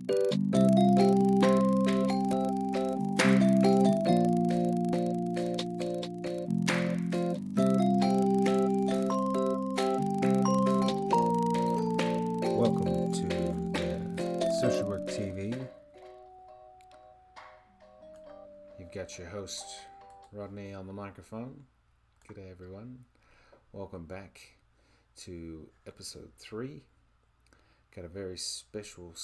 Welcome to the Social Work TV. You've got your host, Rodney, on the microphone. Good day, everyone. Welcome back to episode 3. Got a very special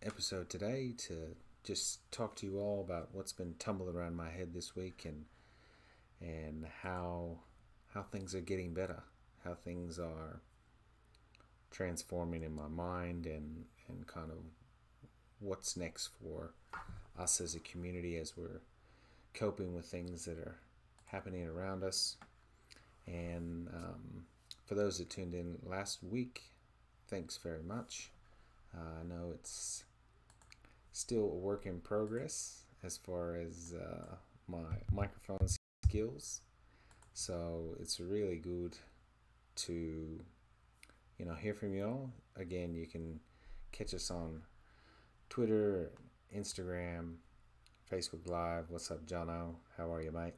episode today to just talk to you all about what's been tumbling around my head this week and how things are getting better, how things are transforming in my mind and kind of what's next for us as a community as we're coping with things that are happening around us. And for those that tuned in last week, thanks very much. I know it's still a work in progress as far as my microphone skills, so it's really good to hear from you all. Again, you can catch us on Twitter, Instagram, Facebook Live. What's up, Jono? How are you, mate?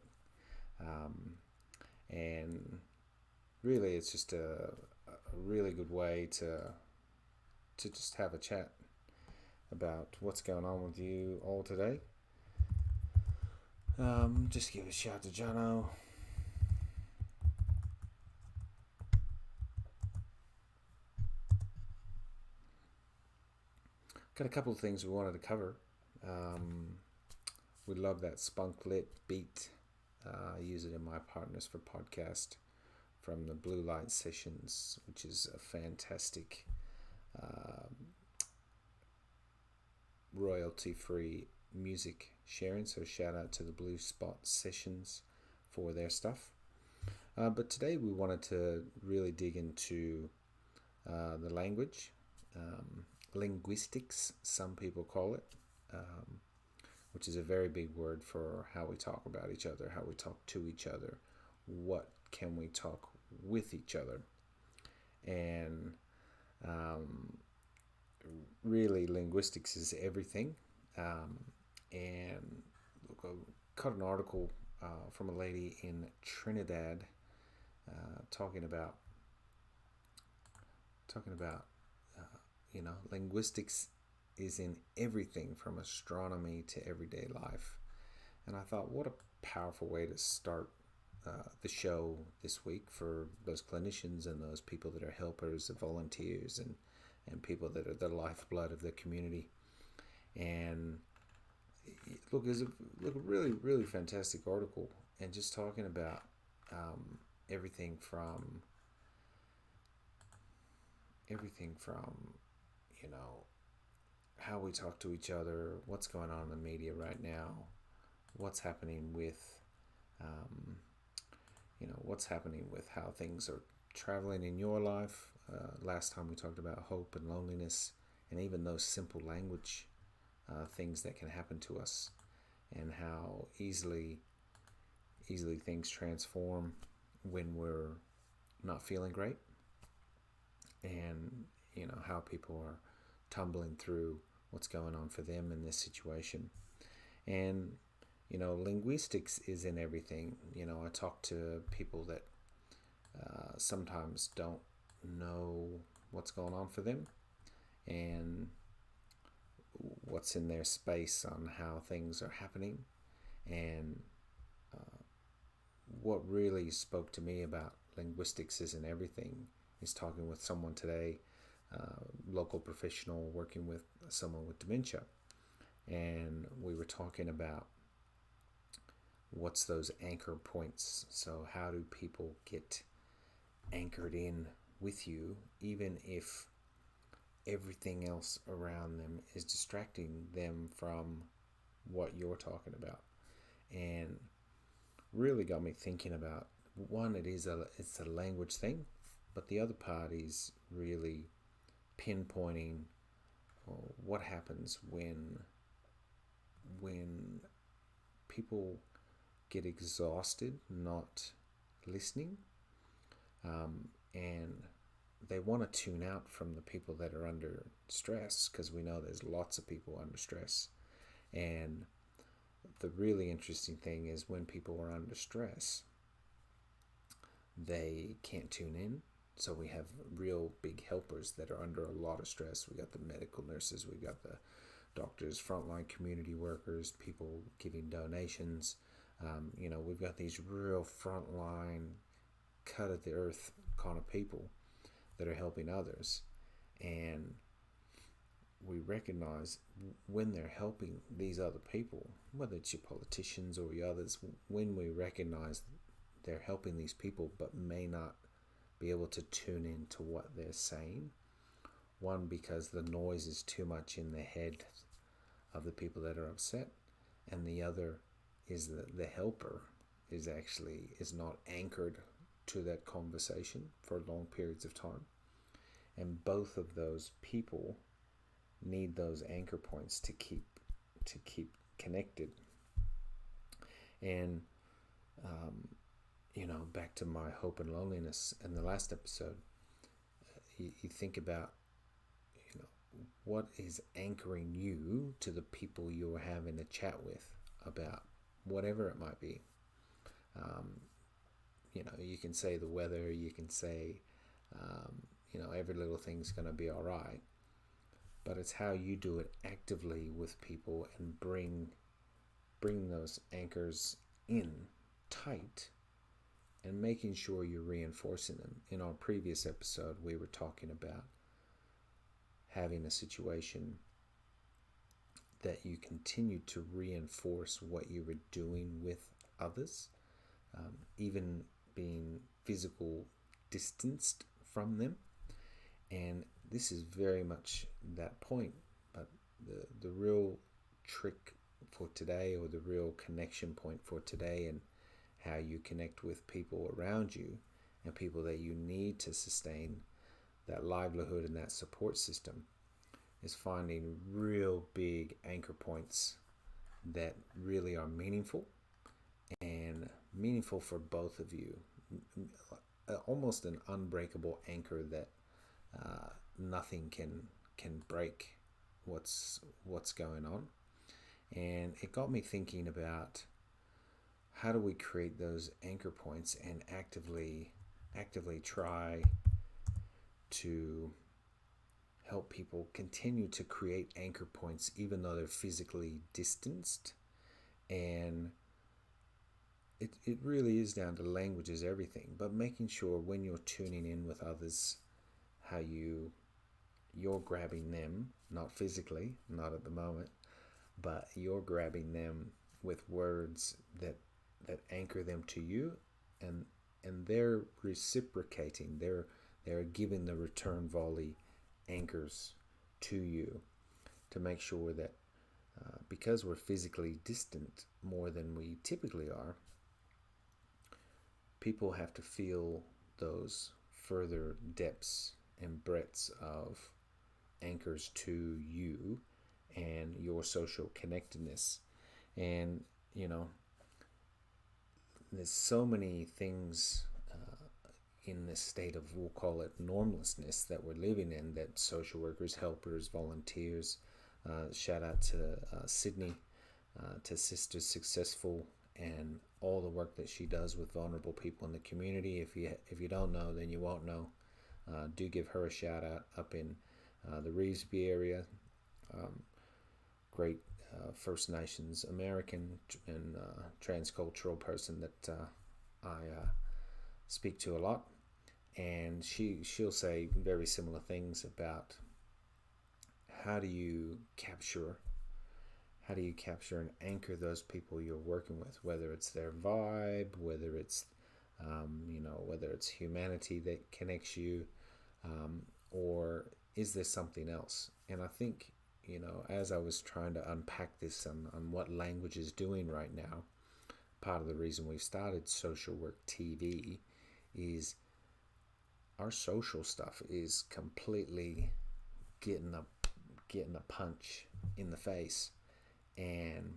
And really, it's just a really good way to just have a chat about what's going on with you all today. Just give a shout to Jono. Got a couple of things we wanted to cover. We love that Spunk Lit beat. I use it in my Partners for Podcast from the Blue Light Sessions, which is a fantastic royalty-free music sharing. So shout out to the Blue Spot Sessions for their stuff. But today we wanted to really dig into the language. Linguistics, some people call it, which is a very big word for how we talk about each other, how we talk to each other, what can we talk with each other. And really, linguistics is everything. And look, I caught an article from a lady in Trinidad talking about linguistics is in everything from astronomy to everyday life. And I thought, what a powerful way to start the show this week for those clinicians and those people that are helpers, the volunteers, and people that are the lifeblood of the community. And look, it's a really, really fantastic article, and just talking about everything from how we talk to each other, what's going on in the media right now, what's happening with how things are traveling in your life. Last time we talked about hope and loneliness, and even those simple language things that can happen to us, and how easily things transform when we're not feeling great, and how people are tumbling through what's going on for them in this situation. And linguistics is in everything. I talk to people that sometimes don't know what's going on for them and what's in their space on how things are happening. And what really spoke to me about linguistics is in everything is talking with someone today, local professional working with someone with dementia, and we were talking about what's those anchor points. So how do people get anchored in with you even if everything else around them is distracting them from what you're talking about? And really got me thinking about, one, it's a language thing, but the other part is really pinpointing what happens when people get exhausted not listening, and they want to tune out from the people that are under stress, because we know there's lots of people under stress. And the really interesting thing is when people are under stress, they can't tune in. So we have real big helpers that are under a lot of stress. We got the medical nurses, we got the doctors, frontline community workers, people giving donations. We've got these real frontline, cut of the earth kind of people that are helping others. And we recognize when they're helping these other people, whether it's your politicians or your others, when we recognize they're helping these people but may not be able to tune into what they're saying. One, because the noise is too much in the head of the people that are upset, and the other is that the helper is not anchored to that conversation for long periods of time. And both of those people need those anchor points to keep connected. And back to my hope and loneliness in the last episode, you think about what is anchoring you to the people you're having a chat with about whatever it might be. You can say the weather, you can say every little thing's going to be all right, but it's how you do it actively with people and bring those anchors in tight, and making sure you're reinforcing them. In our previous episode, we were talking about having a situation that you continue to reinforce what you were doing with others, even being physical distanced from them. And this is very much that point. But the real trick for today, or the real connection point for today, and how you connect with people around you and people that you need to sustain that livelihood and that support system, is finding real big anchor points that really are meaningful for both of you. Almost an unbreakable anchor that nothing can break what's going on. And it got me thinking about, how do we create those anchor points and actively try to help people continue to create anchor points even though they're physically distanced? And it really is down to language is everything, but making sure when you're tuning in with others, how you're grabbing them, not physically, not at the moment, but you're grabbing them with words that anchor them to you, and they're reciprocating, they're giving the return volley anchors to you, to make sure that because we're physically distant more than we typically are, people have to feel those further depths and breadths of anchors to you and your social connectedness. And there's so many things in this state of, we'll call it normlessness, that we're living in, that social workers, helpers, volunteers, shout out to Sydney, to Sister Successful, and all the work that she does with vulnerable people in the community. If you don't know, then you won't know. Do give her a shout out up in the Revesby area. Great First Nations American and transcultural person that I speak to a lot, and she'll say very similar things about how do you capture and anchor those people you're working with, whether it's their vibe, whether it's whether it's humanity that connects you, or is there something else? And I think, as I was trying to unpack this on what language is doing right now, part of the reason we've started Social Work TV is our social stuff is completely getting a punch in the face, and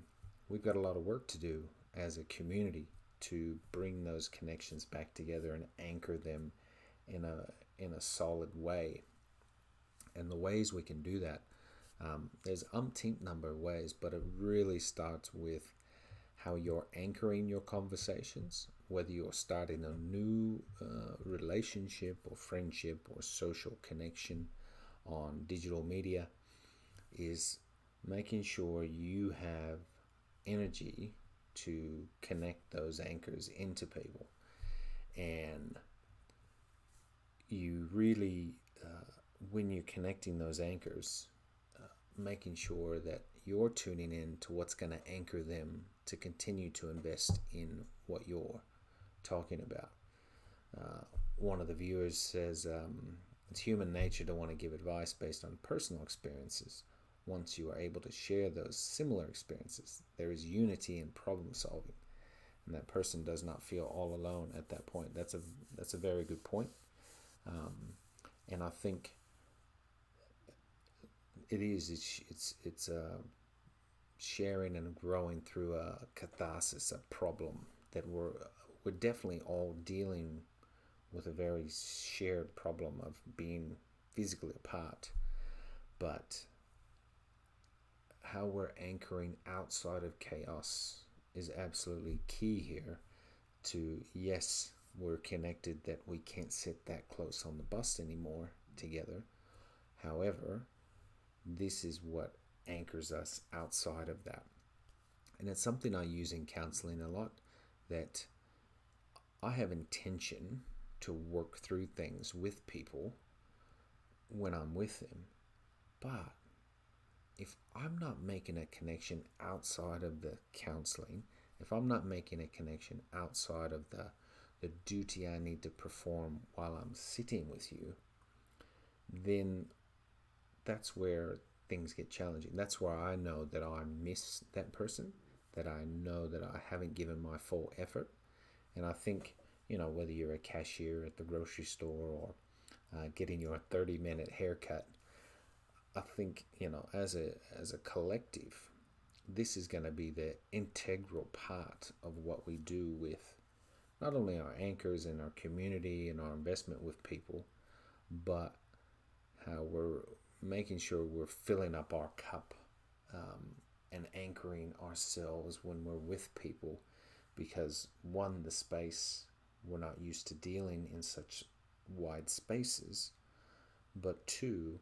we've got a lot of work to do as a community to bring those connections back together and anchor them in in a solid way. And the ways we can do that, there's umpteen number of ways, but it really starts with how you're anchoring your conversations, whether you're starting a new relationship or friendship or social connection on digital media, is making sure you have energy to connect those anchors into people. And you really, when you're connecting those anchors, making sure that you're tuning in to what's going to anchor them to continue to invest in what you're talking about. One of the viewers says, it's human nature to want to give advice based on personal experiences. Once you are able to share those similar experiences, there is unity in problem solving, and that person does not feel all alone at that point. That's a very good point. And I think it's sharing and growing through a catharsis, a problem that we're definitely all dealing with, a very shared problem of being physically apart, but how we're anchoring outside of chaos is absolutely key here. To, yes, we're connected, that we can't sit that close on the bus anymore together. However, this is what anchors us outside of that. And it's something I use in counseling a lot, that I have intention to work through things with people when I'm with them. But if I'm not making a connection outside of the counseling, if I'm not making a connection outside of the duty I need to perform while I'm sitting with you, then that's where things get challenging. That's where I know that I miss that person, that I know that I haven't given my full effort. And I think, whether you're a cashier at the grocery store or getting your 30-minute haircut, I think, as a collective, this is going to be the integral part of what we do with not only our anchors in our community and our investment with people, but how we're making sure we're filling up our cup, and anchoring ourselves when we're with people. Because one, the space, we're not used to dealing in such wide spaces, but two,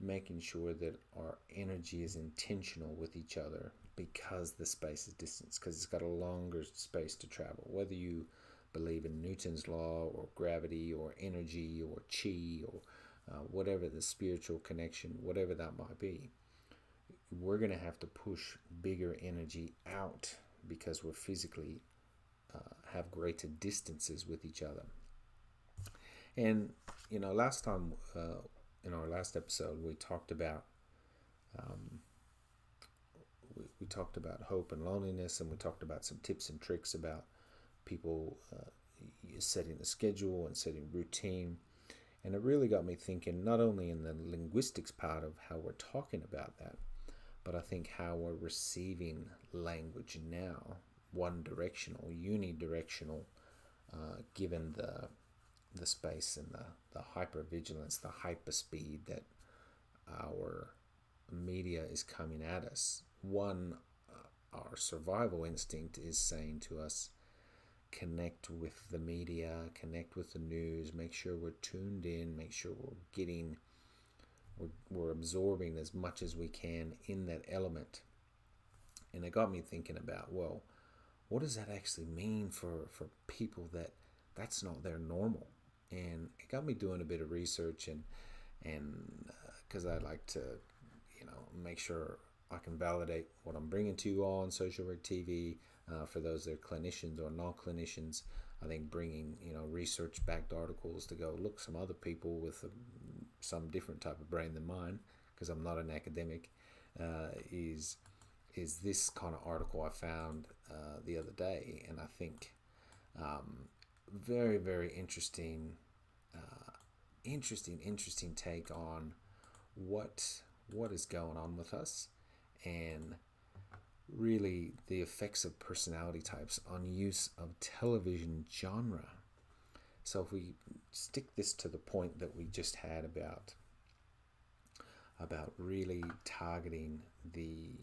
making sure that our energy is intentional with each other, because the space is distance, because it's got a longer space to travel. Whether you believe in Newton's law or gravity or energy or chi or whatever the spiritual connection, whatever that might be, we're going to have to push bigger energy out because we're physically have greater distances with each other. And last time, in our last episode, we talked about we talked about hope and loneliness, and we talked about some tips and tricks about people setting a schedule and setting routine. And it really got me thinking, not only in the linguistics part of how we're talking about that, but I think how we're receiving language now, one directional, unidirectional, given the space and the hypervigilance, the hyperspeed that our media is coming at us. One, our survival instinct is saying to us, connect with the media, connect with the news, make sure we're tuned in, make sure we're absorbing as much as we can in that element. And it got me thinking about, well, what does that actually mean for people that's not their normal? And it got me doing a bit of research, and because I like to make sure I can validate what I'm bringing to you all on Social Work TV. For those that are clinicians or non-clinicians, I think bringing research-backed articles to go, look, some other people with some different type of brain than mine, because I'm not an academic, is this kind of article I found the other day. And I think very, very interesting take on what is going on with us, and really the effects of personality types on use of television genre. So if we stick this to the point that we just had about really targeting the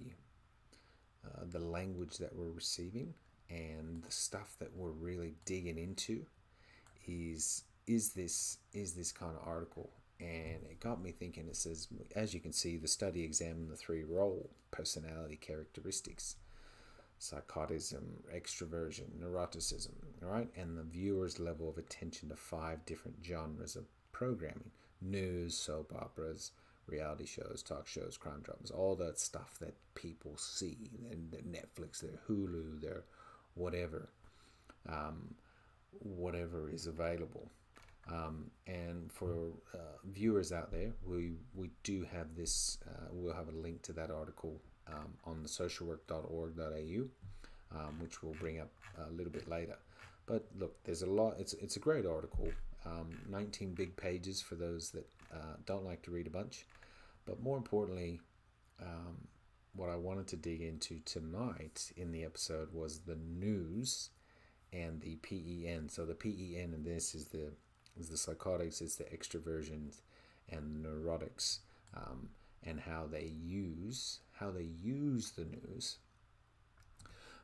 language that we're receiving, and the stuff that we're really digging into is this kind of article. And it got me thinking. It says, as you can see, the study examined the three role personality characteristics: psychotism, extroversion, neuroticism, right? And the viewer's level of attention to 5 different genres of programming: news, soap operas, reality shows, talk shows, crime dramas, all that stuff that people see, and their Netflix, their Hulu, their whatever, whatever is available. And for viewers out there, we do have this. We'll have a link to that article on the socialwork.org.au, which we'll bring up a little bit later. But look, there's a lot. It's a great article. 19 big pages for those that don't like to read a bunch. But more importantly, what I wanted to dig into tonight in the episode was the news and the PEN. So the PEN in this is the psychotics, it's the extroversions and neurotics, and how they use the news.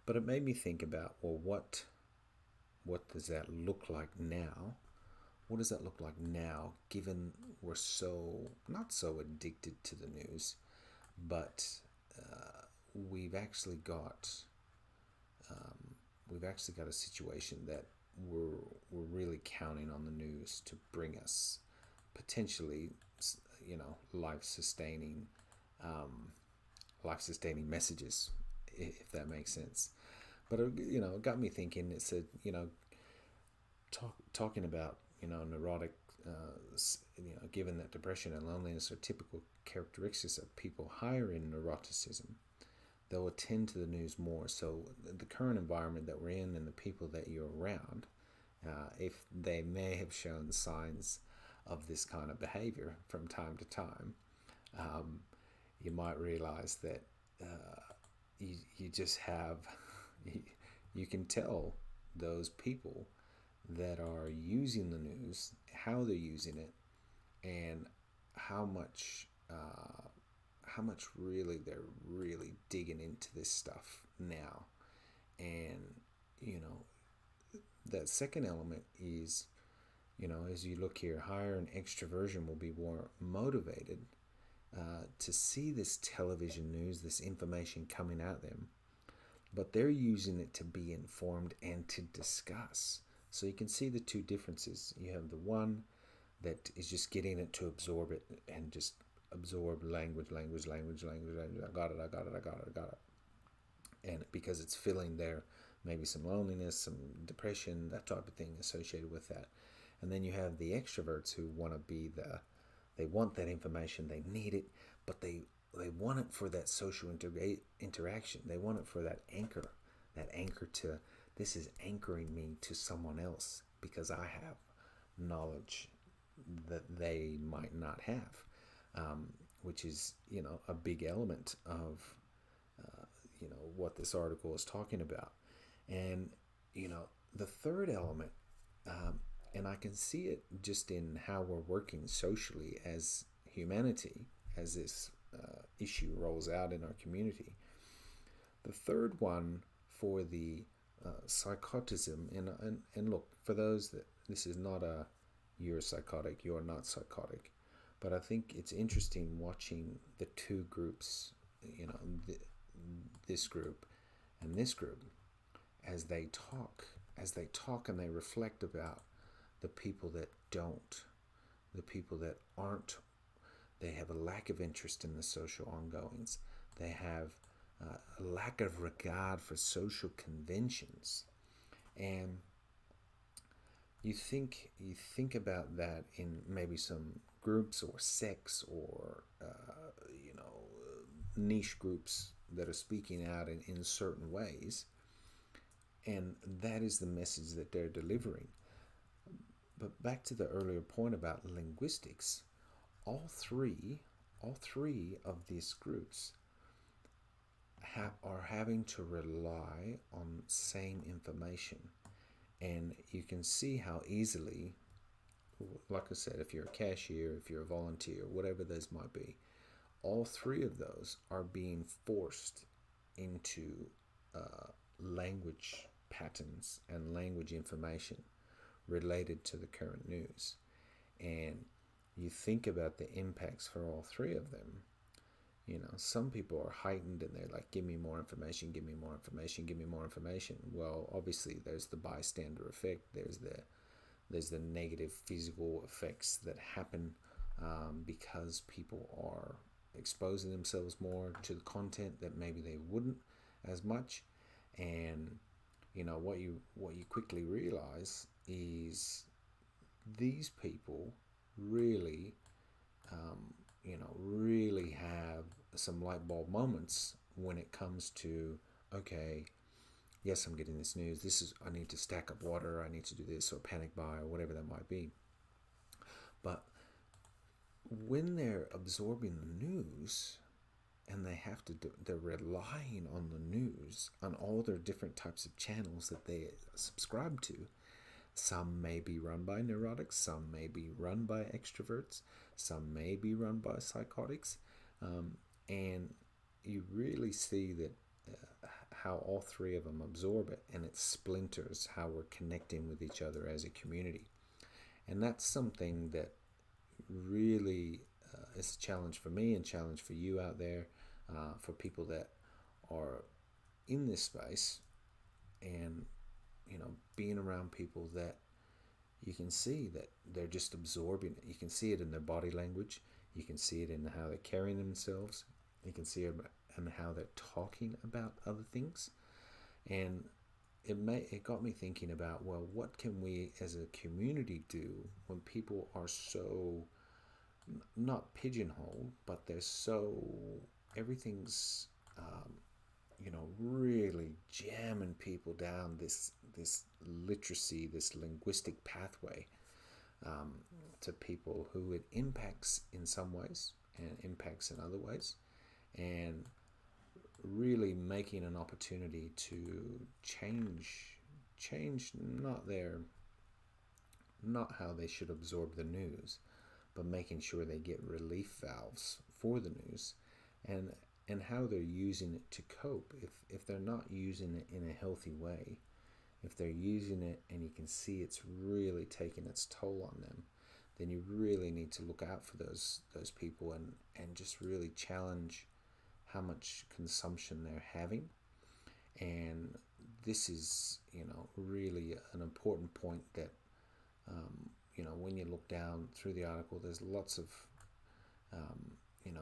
But it made me think about, well, what does that look like now? What does that look like now, given we're not so addicted to the news, but we've actually got a situation that we're really counting on the news to bring us potentially, life-sustaining messages, if that makes sense. But it got me thinking. It said, talking about neurotic, given that depression and loneliness are typical characteristics of people higher in neuroticism, they'll attend to the news more. So the current environment that we're in and the people that you're around, if they may have shown signs of this kind of behavior from time to time, you might realize that you just have, you can tell those people that are using the news, how they're using it, and how much really they're really digging into this stuff now. And that second element is, as you look here, higher in extroversion will be more motivated to see this television news, this information coming at them, but they're using it to be informed and to discuss. So you can see the two differences. You have the one that is just getting it to absorb it and just absorb language. I got it. And because it's filling their, maybe some loneliness, some depression, that type of thing associated with that. And then you have the extroverts who want to be they want that information, they need it, but they want it for that social interaction. They want it for that anchor to, this is anchoring me to someone else because I have knowledge that they might not have, which is, a big element of, what this article is talking about. And, the third element, and I can see it just in how we're working socially as humanity, as this issue rolls out in our community. The third one for the psychotism, and look, for those that this is not a you're psychotic, you're not psychotic, but I think it's interesting watching the two groups, this group and this group, as they talk and they reflect about the people that don't, the people that aren't. They have a lack of interest in the social ongoings. They have a lack of regard for social conventions. And you think about that in maybe some groups or sects or niche groups that are speaking out in certain ways, and that is the message that they're delivering. But back to the earlier point about linguistics, all three of these groups are having to rely on same information, And you can see how easily, like I said, if you're a cashier, if you're a volunteer, whatever those might be, all three of those are being forced into language patterns and language information related to the current news. And you think about the impacts for all three of them. Some people are heightened and they're like, give me more information, give me more information, give me more information. Well, obviously there's the bystander effect. There's the negative physical effects that happen because people are exposing themselves more to the content that maybe they wouldn't as much. And what you quickly realize is these people really really have some light bulb moments when it comes to, okay, yes, I'm getting this news. I need to stack up water. I need to do this, or panic buy, or whatever that might be. But when they're absorbing the news and they're relying on the news, on all their different types of channels that they subscribe to. Some may be run by neurotics, some may be run by extroverts, some may be run by psychotics. And you really see that how all three of them absorb it, and it splinters how we're connecting with each other as a community. And that's something that really is a challenge for me and challenge for you out there, for people that are in this space, and being around people that you can see that they're just absorbing it. You can see it in their body language. You can see it in how they're carrying themselves. You can see it in how they're talking about other things. And it got me thinking about, well, what can we as a community do when people are so not pigeonholed, but they're so everything's really jamming people down this literacy, this linguistic pathway, to people who it impacts in some ways and impacts in other ways, and really making an opportunity to change not how they should absorb the news, but making sure they get relief valves for the news, and how they're using it to cope. If they're not using it in a healthy way, if they're using it and you can see it's really taking its toll on them, then you really need to look out for those people, and just really challenge how much consumption they're having. And this is really an important point that when you look down through the article, there's lots of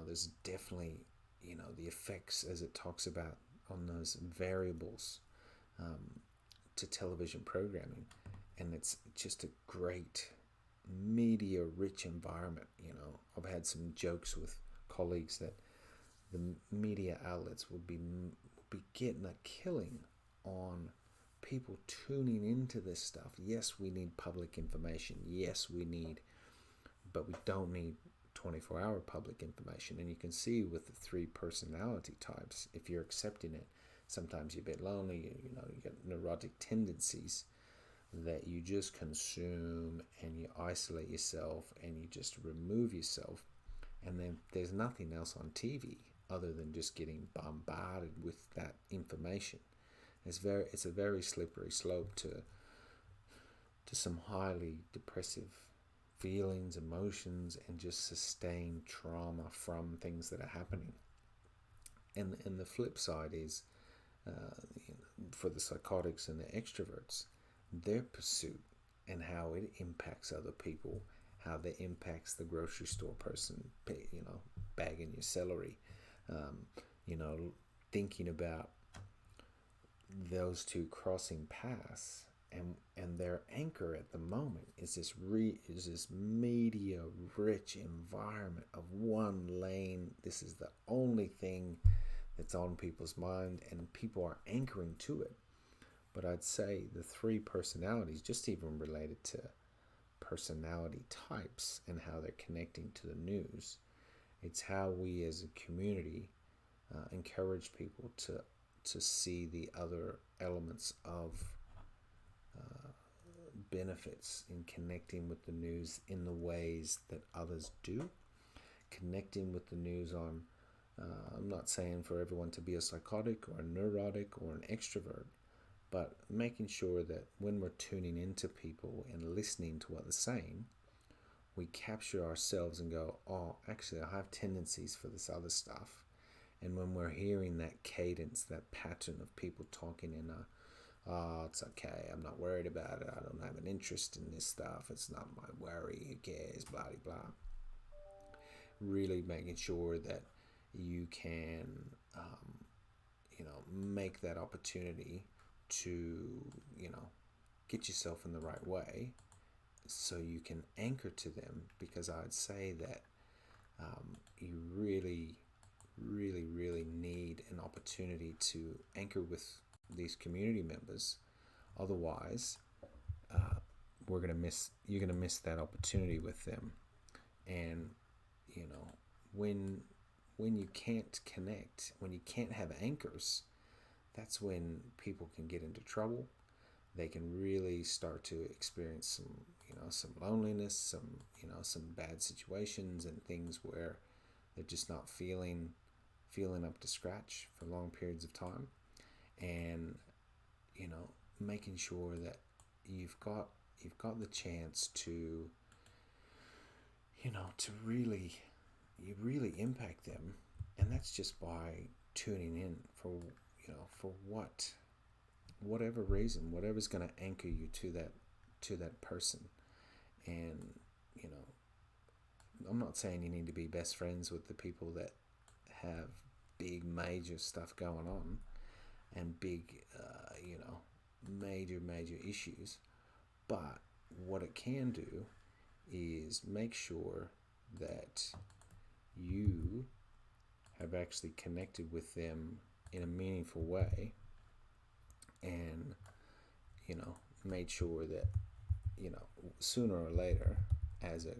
there's definitely the effects, as it talks about, on those variables to television programming. And it's just a great media rich environment. I've had some jokes with colleagues that the media outlets would be getting a killing on people tuning into this stuff. Yes, we need public information. Yes, but we don't need 24-hour public information. And you can see with the three personality types, if you're accepting it, sometimes you're a bit lonely, you get neurotic tendencies that you just consume, and you isolate yourself, and you just remove yourself. And then there's nothing else on TV other than just getting bombarded with that information. It's a very slippery slope to some highly depressive feelings, emotions, and just sustained trauma from things that are happening. And the flip side is, for the psychotics and the extroverts, their pursuit and how it impacts other people, how that impacts the grocery store person, bagging your celery, thinking about those two crossing paths, and their anchor at the moment is this media rich environment of one lane. This is the only thing that's on people's mind, and people are anchoring to it. But I'd say the three personalities, just even related to personality types and how they're connecting to the news, it's how we as a community encourage people to see the other elements of benefits in connecting with the news in the ways that others do. Connecting with the news on, I'm not saying for everyone to be a psychotic or a neurotic or an extrovert, but making sure that when we're tuning into people and listening to what they're saying, we capture ourselves and go, oh, actually, I have tendencies for this other stuff. And when we're hearing that cadence, that pattern of people talking in a, oh, it's okay, I'm not worried about it, I don't have an interest in this stuff, it's not my worry, who cares, blah, blah, blah. Really making sure that you can, make that opportunity to, get yourself in the right way so you can anchor to them, because I'd say that you really, really, really need an opportunity to anchor with these community members. Otherwise, you're gonna miss that opportunity with them. And when you can't connect, when you can't have anchors, that's when people can get into trouble. They can really start to experience some loneliness, some bad situations and things where they're just not feeling up to scratch for long periods of time. And making sure that you've got the chance to to really impact them, and that's just by tuning in for whatever reason, whatever's going to anchor you to that person. And I'm not saying you need to be best friends with the people that have big major stuff going on and big major issues, but what it can do is make sure that you have actually connected with them in a meaningful way, and made sure that sooner or later, as a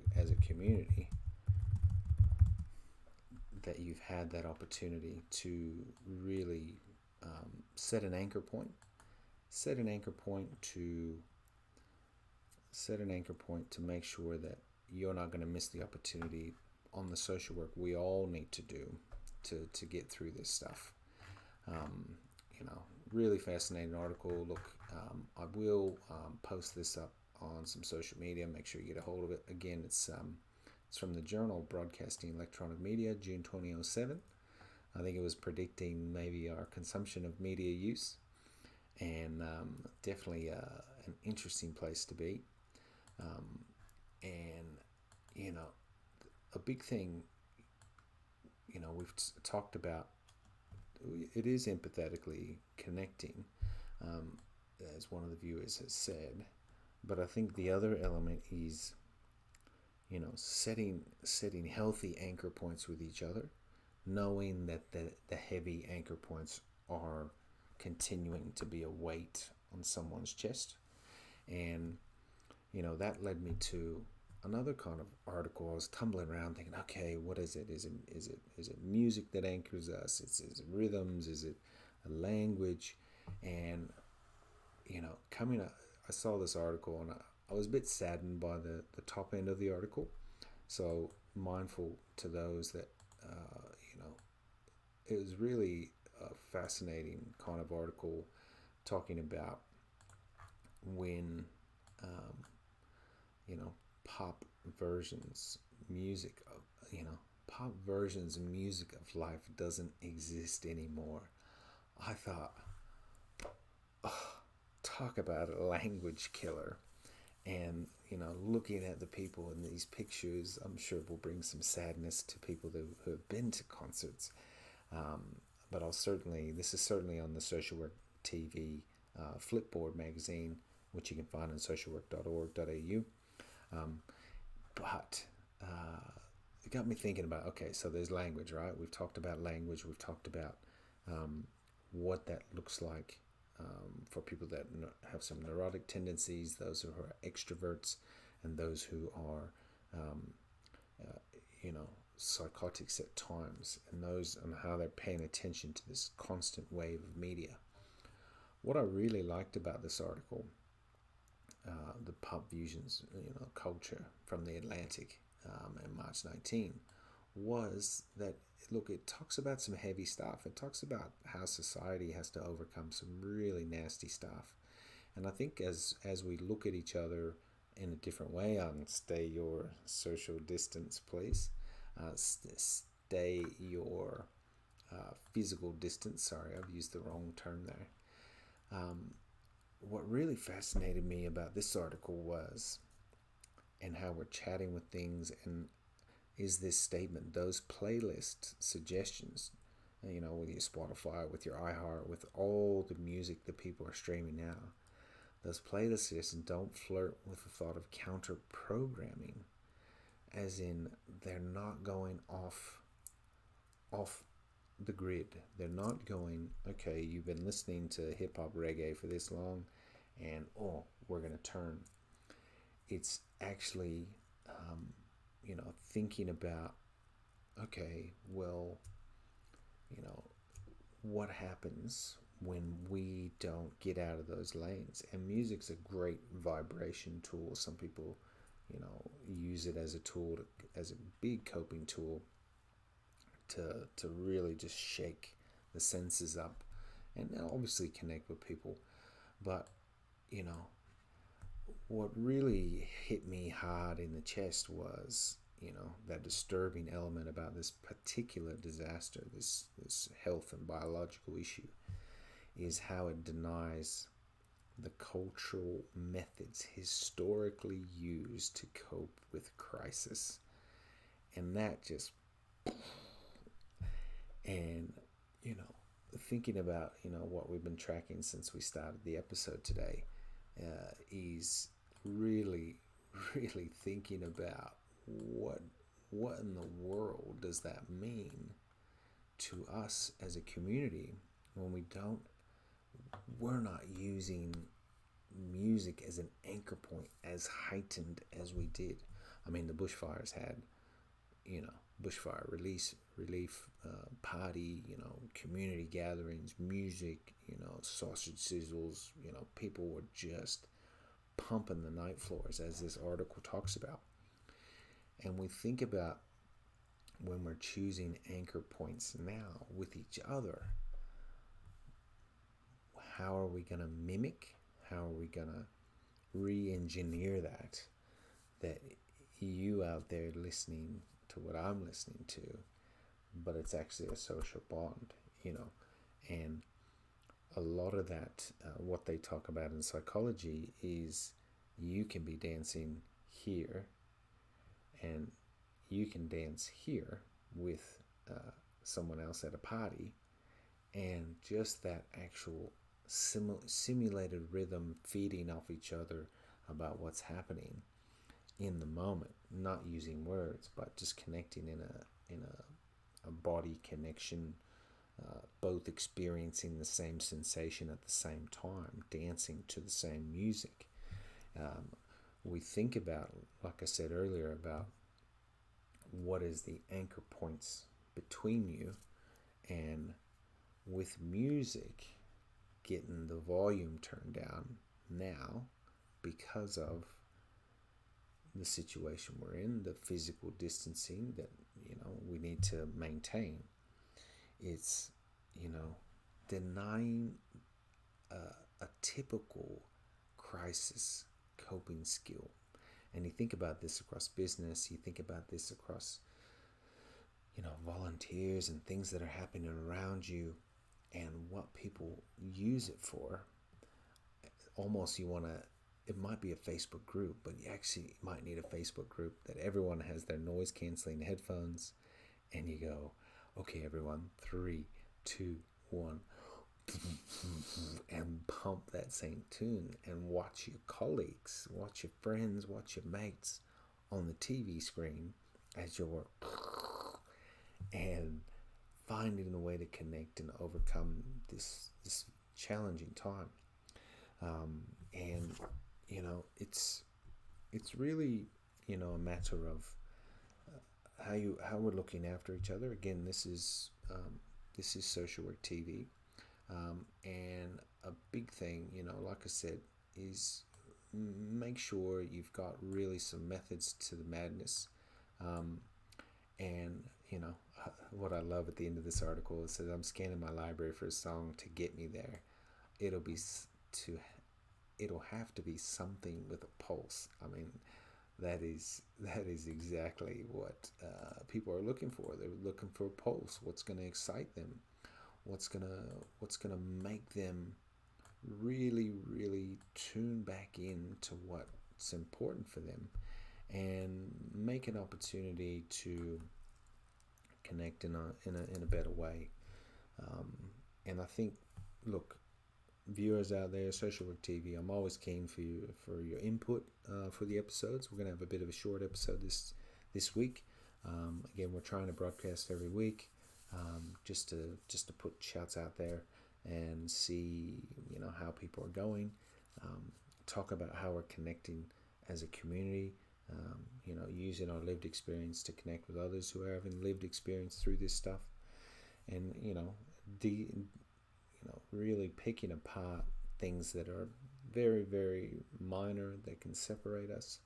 community, that you've had that opportunity to really set an anchor point to make sure that you're not going to miss the opportunity on the social work we all need to do to get through this stuff. Really fascinating article. Look, I will post this up on some social media. Make sure you get a hold of it. Again, it's from the Journal Broadcasting Electronic Media, June 2007. I think it was predicting maybe our consumption of media use, and definitely an interesting place to be. And a big thing, we've talked about, it is empathetically connecting, as one of the viewers has said. But I think the other element is, setting healthy anchor points with each other, knowing that the heavy anchor points are continuing to be a weight on someone's chest. And that led me to another kind of article. I was tumbling around thinking, okay, what is it? Is it music that anchors us? Is it rhythms? Is it a language? And I saw this article, and I was a bit saddened by the top end of the article. So mindful to those that it was really a fascinating kind of article talking about when pop versions of music of life doesn't exist anymore. I thought, oh, talk about a language killer. And looking at the people in these pictures, I'm sure will bring some sadness to people who have been to concerts. But this is certainly on the Social Work TV Flipboard magazine, which you can find on socialwork.org.au. But it got me thinking about, okay, so there's language, right? We've talked about language. We've talked about what that looks like for people that have some neurotic tendencies, those who are extroverts, and those who are, psychotics at times, and how they're paying attention to this constant wave of media. What I really liked about this article the pub fusions, culture from the Atlantic, in March 19, was that, look, it talks about some heavy stuff. It talks about how society has to overcome some really nasty stuff. And I think as we look at each other in a different way, stay your social distance, please. Stay your physical distance. Sorry, I've used the wrong term there. What really fascinated me about this article was, and how we're chatting with things, and is this statement: those playlist suggestions, with your Spotify, with your iHeart, with all the music that people are streaming now, those playlist suggestions don't flirt with the thought of counter programming, as in they're not going off the grid. They're not going, okay, you've been listening to hip hop reggae for this long, and we're going to turn. It's actually, thinking about, okay, well, what happens when we don't get out of those lanes? And music's a great vibration tool. Some people, use it as a tool, as a big coping tool, to really just shake the senses up and obviously connect with people. But, what really hit me hard in the chest was, that disturbing element about this particular disaster, this health and biological issue, is how it denies the cultural methods historically used to cope with crisis. And that just, and, thinking about, what we've been tracking since we started the episode today, is really, really thinking about what in the world does that mean to us as a community when we're not using music as an anchor point as heightened as we did. I mean, the bushfires had, bushfire relief party, community gatherings, music, sausage sizzles, people were just pumping the night floors, as this article talks about. And we think about, when we're choosing anchor points now with each other, how are we going to mimic? How are we going to re-engineer that you out there listening to what I'm listening to, but it's actually a social bond, and a lot of that, what they talk about in psychology, is you can be dancing here and you can dance here with someone else at a party, and just that actual simulated rhythm feeding off each other about what's happening in the moment, not using words, but just connecting in a body connection, both experiencing the same sensation at the same time, dancing to the same music. We think about, like I said earlier, about what is the anchor points between you, and with music, getting the volume turned down now because of the situation we're in, the physical distancing that we need to maintain. It's denying a typical crisis coping skill. And you think about this across business, you think about this across volunteers and things that are happening around you, and what people use it for. Almost it might be a Facebook group, but you actually might need a Facebook group that everyone has their noise canceling headphones, and you go, okay, everyone, 3, 2, 1, and pump that same tune, and watch your colleagues, watch your friends, watch your mates on the TV screen as you're and finding a way to connect and overcome this challenging time. And it's really a matter of how we're looking after each other. Again, this is Social Work TV, and a big thing, like I said, is make sure you've got really some methods to the madness. Um, and what I love at the end of this article is that I'm scanning my library for a song to get me there. It'll be to it'll have to be something with a pulse. I mean, that is exactly what people are looking for. They're looking for a pulse. What's going to excite them? What's gonna make them really, really tune back into what's important for them, and make an opportunity to connect in a better way. Um, and I think, look, viewers out there, Social Work TV, I'm always keen for your input for the episodes. We're going to have a bit of a short episode this week. Again, we're trying to broadcast every week, just to put shouts out there and see how people are going. Talk about how we're connecting as a community. Using our lived experience to connect with others who are having lived experience through this stuff, and really picking apart things that are very, very minor that can separate us,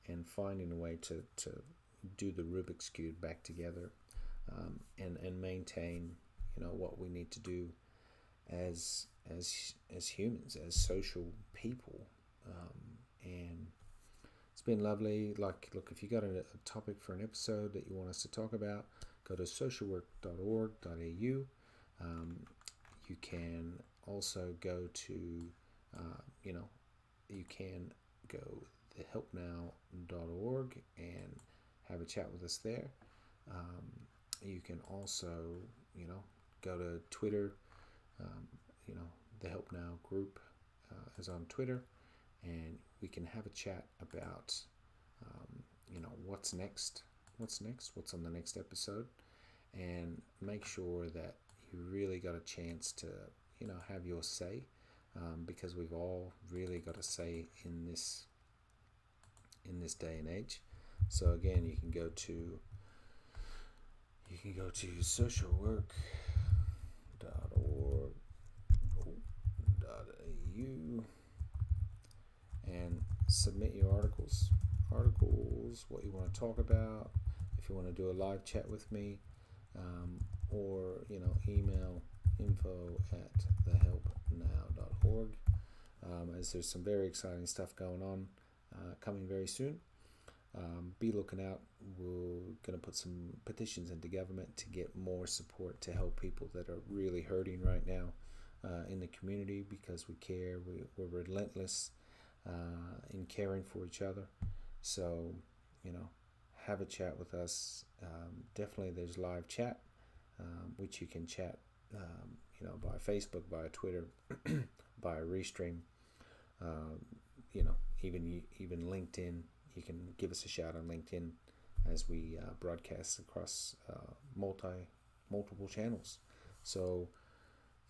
and finding a way to do the Rubik's Cube back together, and maintain what we need to do as humans, as social people. And it's been lovely. Look, if you got a topic for an episode that you want us to talk about, go to socialwork.org.au. You can also go to, you can go thehelpnow.org and have a chat with us there. You can also, go to Twitter. The Help Now group is on Twitter, and we can have a chat about, what's next, what's on the next episode, and make sure that you really got a chance to, have your say, because we've all really got a say in this day and age. So again, you can go to socialwork.org.au and submit your articles, what you want to talk about. If you want to do a live chat with me, or email info@thehelpnow.org, as there's some very exciting stuff going on, coming very soon. Be looking out. We're going to put some petitions into government to get more support to help people that are really hurting right now in the community, because we care. We're relentless in caring for each other. So, have a chat with us. Definitely there's live chat, which you can chat, by Facebook, by Twitter, by Restream, even LinkedIn. You can give us a shout on LinkedIn as we broadcast across multiple channels. So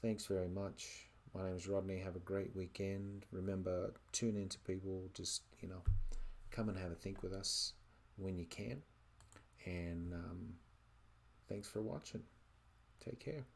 thanks very much. My name is Rodney. Have a great weekend. Remember, tune into people. Just, come and have a think with us when you can. And thanks for watching. Take care.